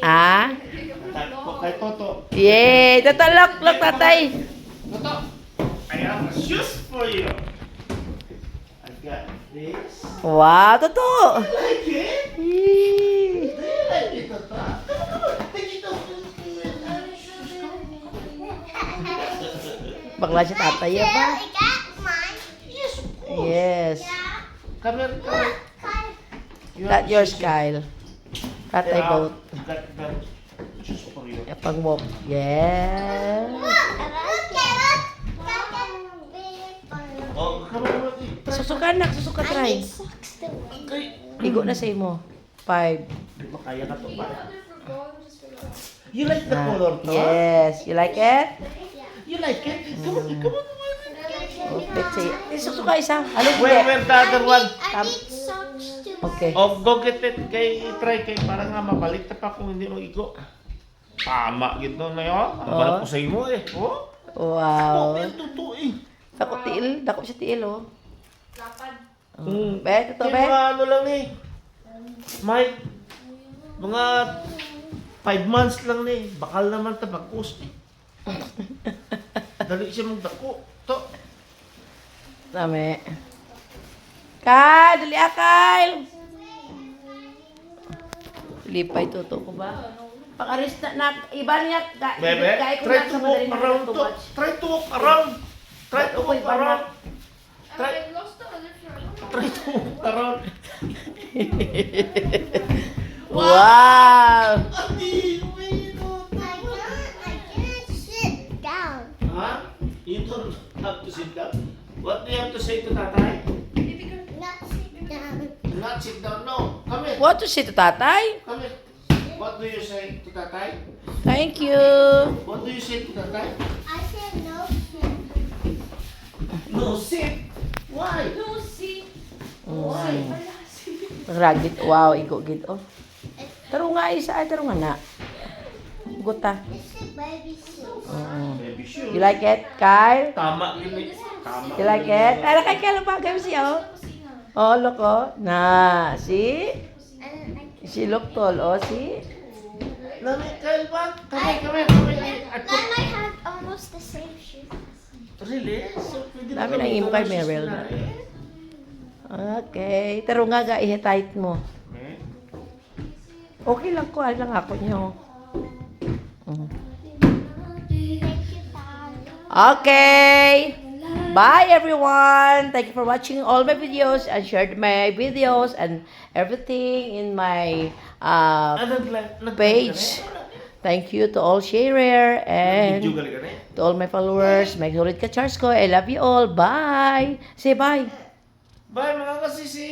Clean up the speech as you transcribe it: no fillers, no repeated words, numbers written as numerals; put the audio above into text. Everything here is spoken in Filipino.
Ah? Kay Toto. Yay! Toto, look, tatay. Toto, I have a shoes for you. I got this. Wow, Toto. Like it? Yee. Do you like it, Toto? Come on, take it off. Bakla si tatay ya ba? I got mine. Yes, of course. Yes. Come here, come here. You Not have yours, shoes. Kyle. Tatay Yeah, boat. got shoes for you. Ya, pang walk. Yeah. Oh, come on, Susuka nak, susuka I try. need socks too. Okay. Igo na sa imo. 5. Di ba kaya ka to ba? You like the color to? Yes. You like it? You like it? Come on, come on. Oh, let's see. Susuka isa. Alin Where hindi? the other one? I need socks too. Okay. Oh, go get it kay try kay para nga mabalik ta pa kung hindi mo igo. Tama gito na yun. Ang balik ko sa imo eh. Oh. Wow. Oh, totoo eh. Dako tiil. Dako siya tiil, oh. Mm. Bet, ito, Yung bet. mga ano lang eh. Mike, mga 5 months lang eh. Bakal naman ta pag-post eh. Dali siya magdako. To. Dami. Kyle, dali Kyle. Lipay tuto ko ba? Pag-aris na, iba niya, Bebe, try to walk around to. Try to walk around. Try to walk around. Try to walk around. Wow! Adi, wait, I can't sit down. huh? You don't have to sit down. What do you have to say to tatay? Not sit down. Not sit down, no. Come here. What to say to tatay? Come here. What do you say to tatay? Thank you. What do you say to tatay? I said no sit. No, sit. Why? Why? Ragit, wow, igo gid oh. Taro nga isa ay taro nga na. Guta. It's a baby suit. Baby shoe. You like it, Kyle? Tama yun eh. Tama. You like it? Ay, kay Kyle pa gawin siya oh. Oh, look oh. Na, see? And I She look tall, oh, see? Nami, Kyle ba? Come here. I Mom, put... I have almost the same shoes. Really? So, pwede Dami na ng imo kay Meryl na. Okay. Taro nga ga, i-tight mo. Eh? Okay lang ko, ay lang ako niyo. Mm. Thank you, Dad. Okay. Bye everyone. Thank you for watching all my videos and shared my videos and everything in my page. Thank you to all sharer and to all my followers. May sulit ka Charles ko. I love you all. Bye. Say bye. Bye mga kasisi!